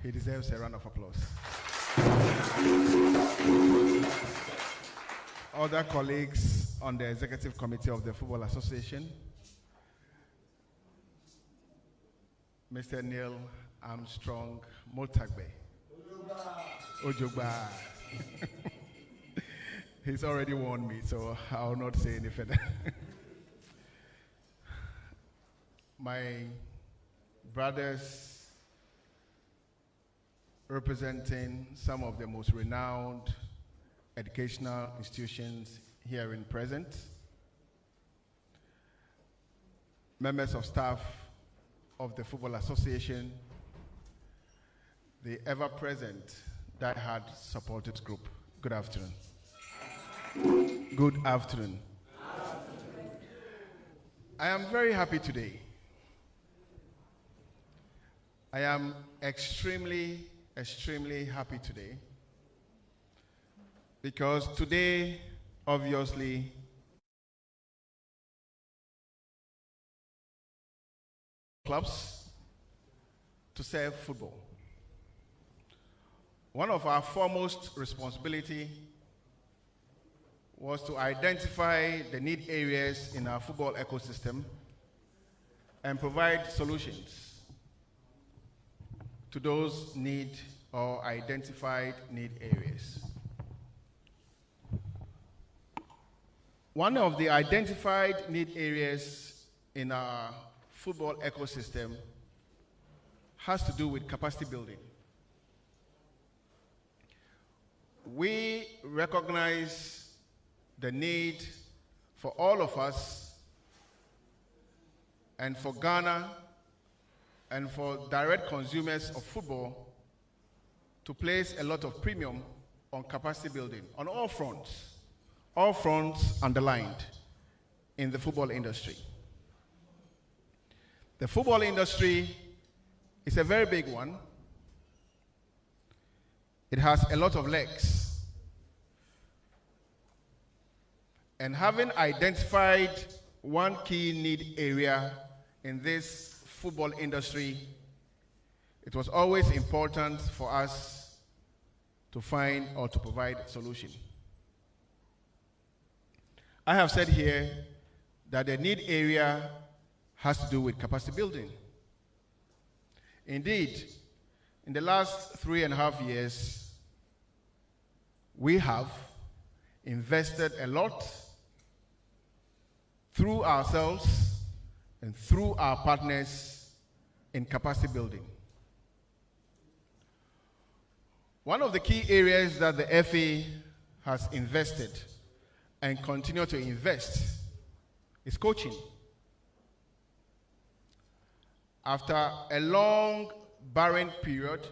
He deserves a round of applause. Other colleagues on the Executive Committee of the Football Association, Mr. Neil Armstrong Motagbe. Ojogba. He's already warned me, so I'll not say any further. My brothers representing some of the most renowned educational institutions here in present, members of staff of the Football Association, the ever-present die-hard supporters group. Good afternoon. Good afternoon. I am very happy today. I am extremely happy today because today, obviously, clubs to serve football. One of our foremost responsibility was to identify the need areas in our football ecosystem and provide solutions to those need or identified need areas. One of the identified need areas in our football ecosystem has to do with capacity building. We recognize the need for all of us and for Ghana and for direct consumers of football to place a lot of premium on capacity building on all fronts underlined in the football industry. The football industry is a very big one. It has a lot of legs. And having identified one key need area in this football industry, it was always important for us to find or to provide a solution. I have said here that the need area has to do with capacity building. Indeed, in the last 3.5 years, we have invested a lot through ourselves and through our partners in capacity building. One of the key areas that the FA has invested and continue to invest is coaching. After a long barren period,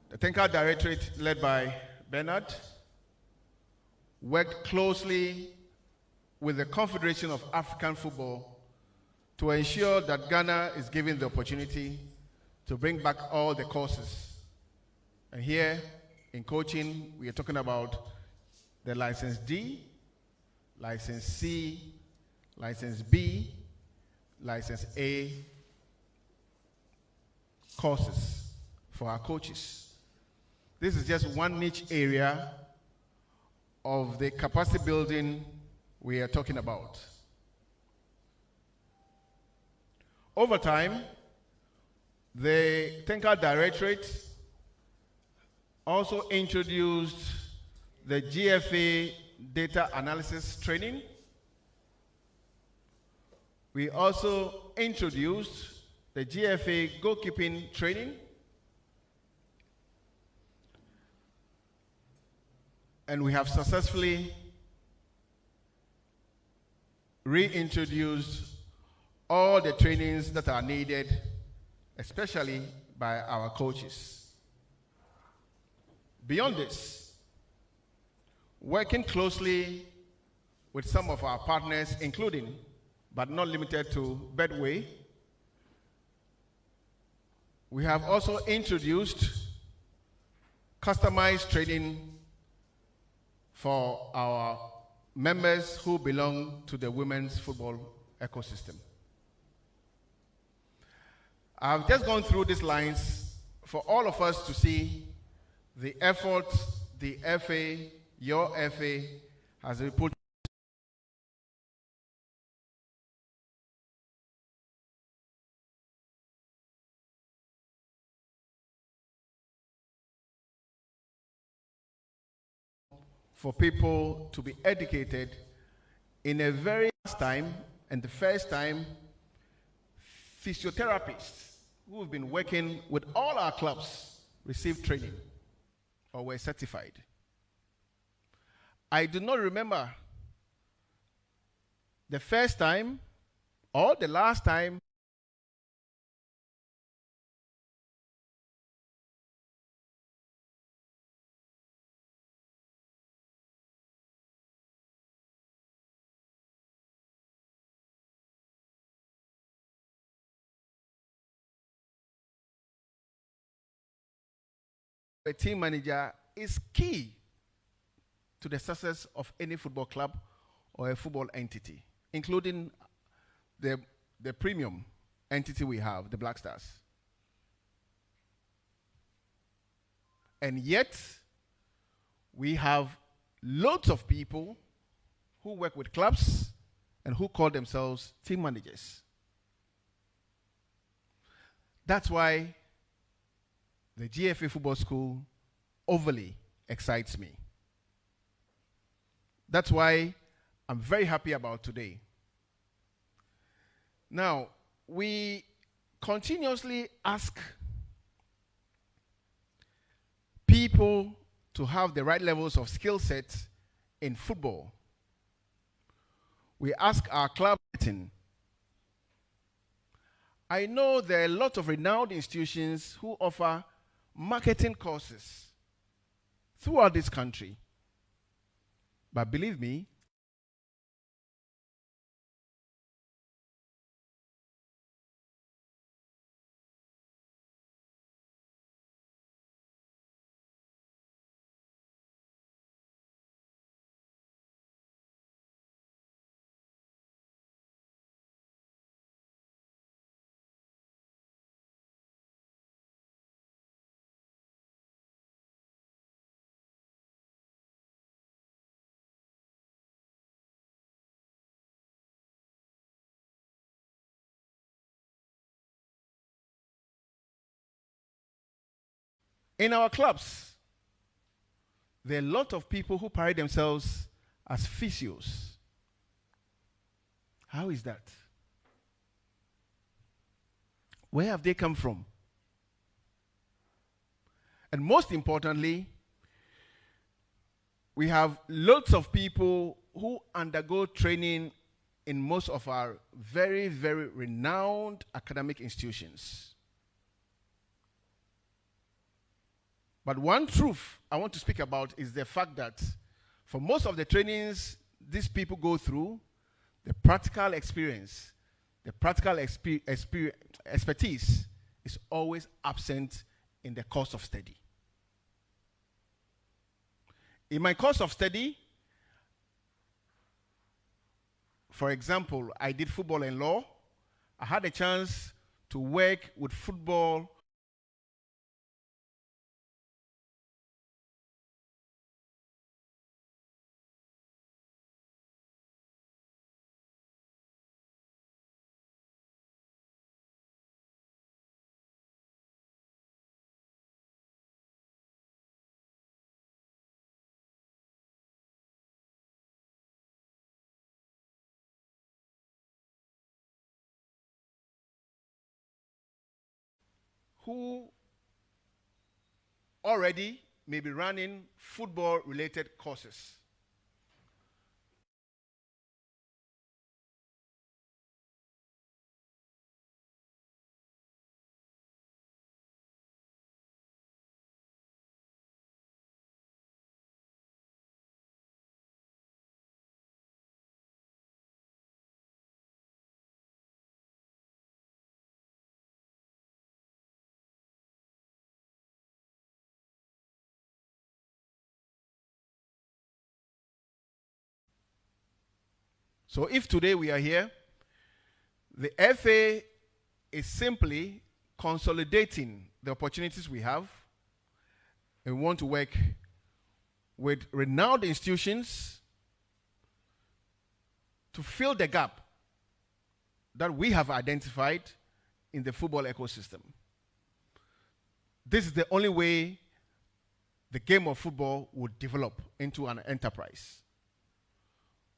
the Technical Directorate led by Bernard worked closely with the Confederation of African Football to ensure that Ghana is given the opportunity to bring back all the courses. And here in coaching, we are talking about the License D, License C, License B, License A courses for our coaches. This is just one niche area of the capacity building we are talking about. Over time, the Technical Directorate also introduced the GFA data analysis training. We also introduced the GFA goalkeeping training. And we have successfully reintroduced all the trainings that are needed, especially by our coaches. Beyond this, working closely with some of our partners, including, but not limited to, Bedway, we have also introduced customized training for our members who belong to the women's football ecosystem. I've just gone through these lines for all of us to see the effort the FA, your FA, has put for people to be educated in a very first time, and the first time, physiotherapists who have been working with all our clubs received training or were certified. I do not remember the first time or the last time a team manager is key to the success of any football club or a football entity, including the premium entity we have, the Black Stars. And yet, we have loads of people who work with clubs and who call themselves team managers. That's why the GFA Football School overly excites me. That's why I'm very happy about today. Now, we continuously ask people to have the right levels of skill set in football. We ask our club. I know there are a lot of renowned institutions who offer marketing courses throughout this country. But believe me, in our clubs, there are a lot of people who parade themselves as physios. How is that? Where have they come from? And most importantly, we have lots of people who undergo training in most of our very, very renowned academic institutions. But one truth I want to speak about is the fact that for most of the trainings these people go through, the practical experience, the practical expertise is always absent in the course of study. In my course of study, for example, I did football and law. I had a chance to work with football who already may be running football-related courses. So if today we are here, the FA is simply consolidating the opportunities we have, and we want to work with renowned institutions to fill the gap that we have identified in the football ecosystem. This is the only way the game of football would develop into an enterprise.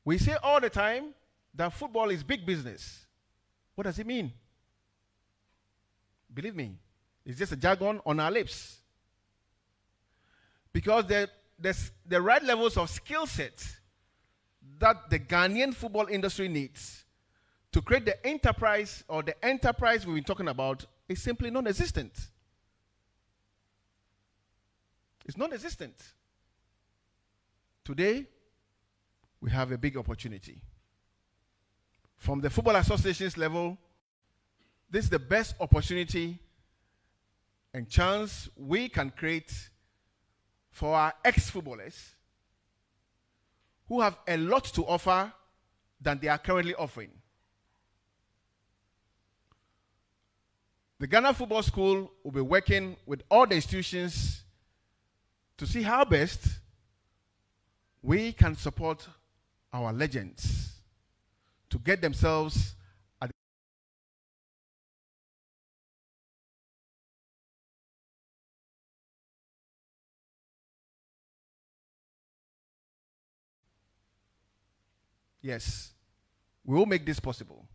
We say all the time that football is big business. What does it mean? Believe me, it's just a jargon on our lips. Because there's the right levels of skill set that the Ghanaian football industry needs to create the enterprise, or the enterprise we've been talking about, is simply non-existent. It's non-existent. Today, we have a big opportunity. From the Football Association's level, this is the best opportunity and chance we can create for our ex-footballers who have a lot to offer than they are currently offering. The Ghana Football School will be working with all the institutions to see how best we can support our legends to get themselves at yes, we will make this possible.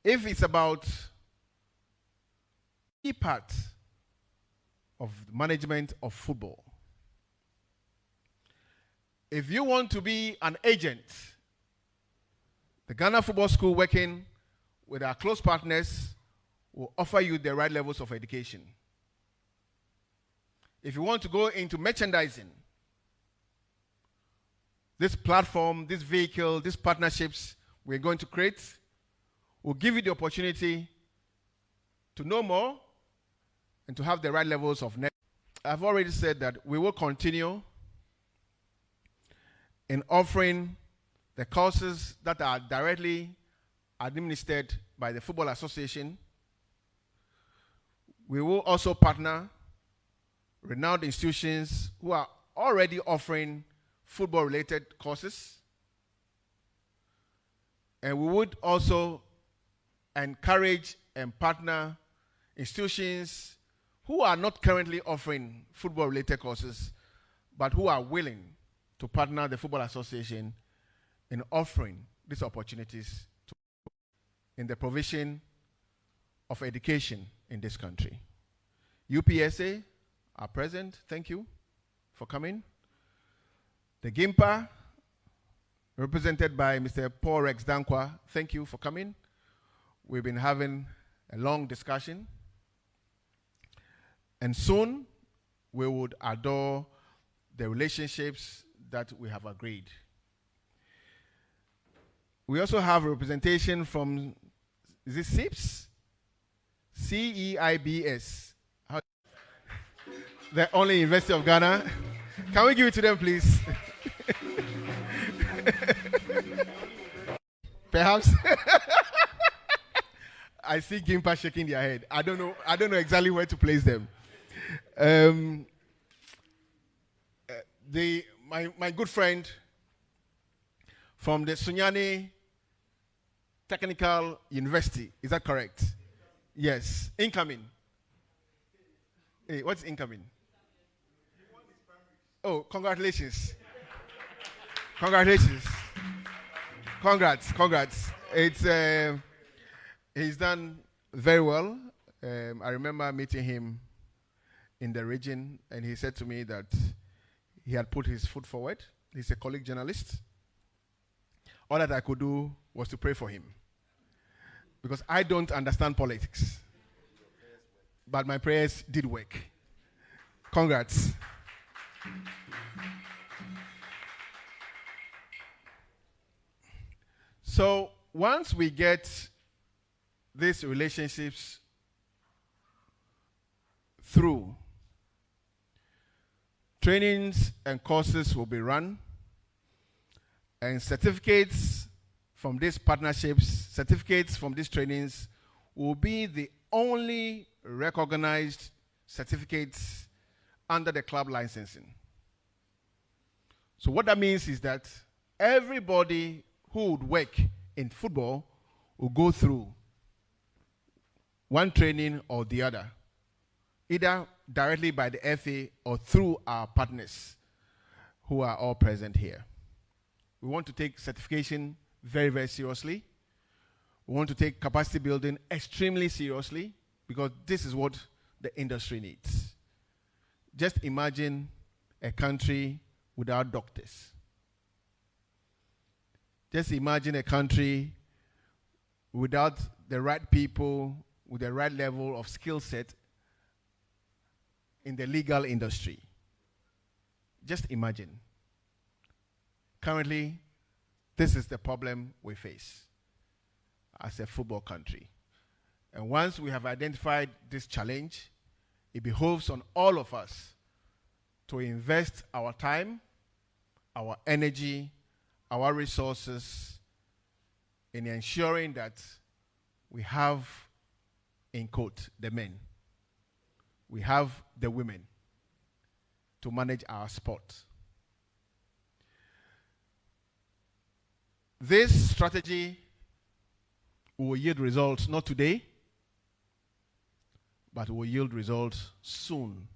If it's about key part of the management of football, if you want to be an agent, the Ghana Football School, working with our close partners, will offer you the right levels of education. If you want to go into merchandising, this platform, this vehicle, these partnerships we're going to create will give you the opportunity to know more and to have the right levels of net. I've already said that we will continue in offering the courses that are directly administered by the Football Association. We will also partner renowned institutions who are already offering football-related courses. And we would also encourage and partner institutions who are not currently offering football-related courses, but who are willing to partner the Football Association in offering these opportunities in the provision of education in this country. UPSA are present. Thank you for coming. The GIMPA, represented by Mr. Paul Rex Dankwa, thank you for coming. We've been having a long discussion. And soon, we would adore the relationships that we have agreed. We also have representation from, is it CEIBS? CEIBS. The only University of Ghana. Can we give it to them, please? Perhaps. I see Gimpa shaking their head. I don't know exactly where to place them. My good friend from the Sunyani Technical University, is that correct? Yes. Incoming. Hey, what's incoming? Oh, congratulations. Congratulations. Congrats. It's he's done very well. I remember meeting him in the region, and he said to me that he had put his foot forward. He's a colleague journalist. All that I could do was to pray for him, because I don't understand politics. But my prayers did work. Congrats. So once we get these relationships through, trainings and courses will be run, and certificates from these partnerships, certificates from these trainings will be the only recognized certificates under the club licensing. So what that means is that everybody who would work in football will go through one training or the other, either directly by the FA or through our partners who are all present here. We want to take certification very, very seriously. We want to take capacity building extremely seriously because this is what the industry needs. Just imagine a country without doctors. Just imagine a country without the right people with the right level of skill set in the legal industry. Just imagine. Currently, this is the problem we face as a football country. And once we have identified this challenge, it behoves on all of us to invest our time, our energy, our resources in ensuring that we have, in quote, the men. We have the women to manage our sport. This strategy will yield results not today, but will yield results soon.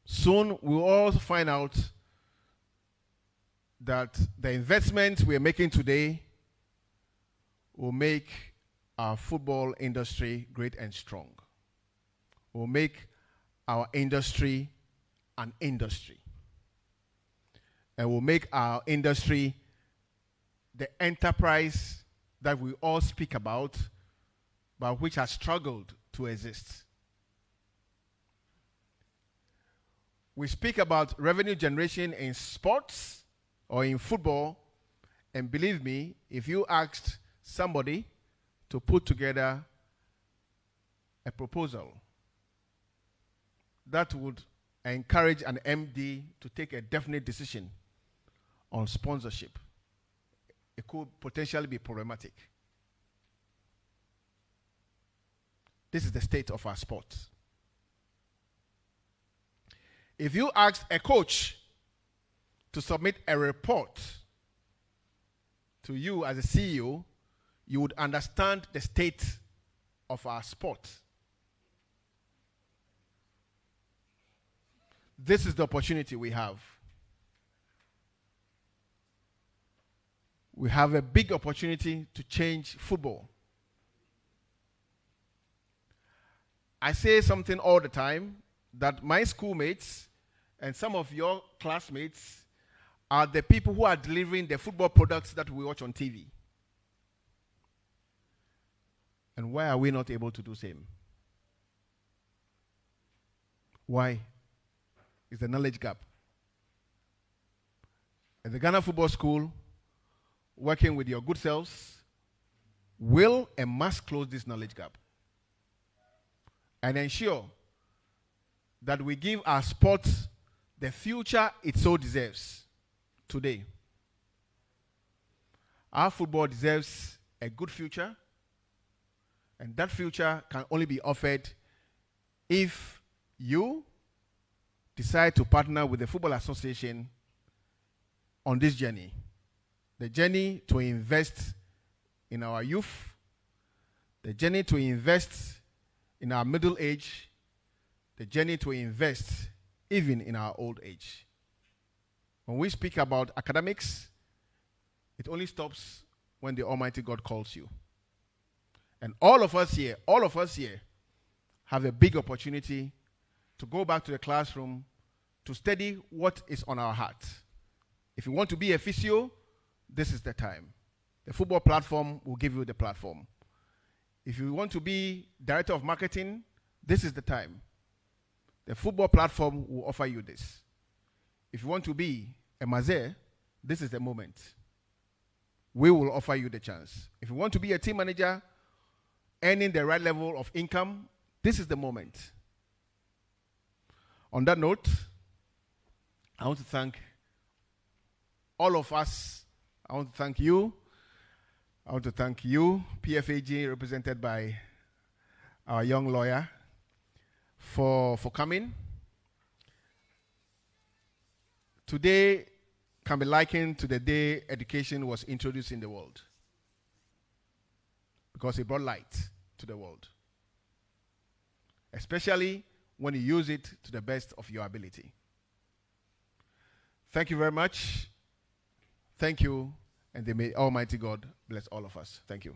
Soon we'll all find out that the investments we are making today will make our football industry great and strong. Will make our industry an industry. And will make our industry the enterprise that we all speak about, but which has struggled to exist. We speak about revenue generation in sports or in football, and believe me, if you asked somebody to put together a proposal that would encourage an MD to take a definite decision on sponsorship, it could potentially be problematic. This is the state of our sport. If you asked a coach to submit a report to you as a CEO, you would understand the state of our sport. This is the opportunity we have. We have a big opportunity to change football. I say something all the time that my schoolmates and some of your classmates are the people who are delivering the football products that we watch on TV. And why are we not able to do the same? Why? It's the knowledge gap. At the Ghana Football School, working with your good selves, will and must close this knowledge gap and ensure that we give our sport the future it so deserves today. Our football deserves a good future, and that future can only be offered if you decide to partner with the Football Association on this journey. The journey to invest in our youth, the journey to invest in our middle age, the journey to invest even in our old age. When we speak about academics, it only stops when the Almighty God calls you. And all of us here have a big opportunity to go back to the classroom to study what is on our heart. If you want to be a physio, this is the time. The football platform will give you the platform. If you want to be director of marketing, this is the time. The football platform will offer you this. If you want to be a mazer, this is the moment. We will offer you the chance. If you want to be a team manager, earning the right level of income, this is the moment. On that note, I want to thank all of us. I want to thank you. I want to thank you, PFAG, represented by our young lawyer, for coming. Today can be likened to the day education was introduced in the world, because it brought light to the world, especially when you use it to the best of your ability. Thank you very much. Thank you, and may Almighty God bless all of us. Thank you.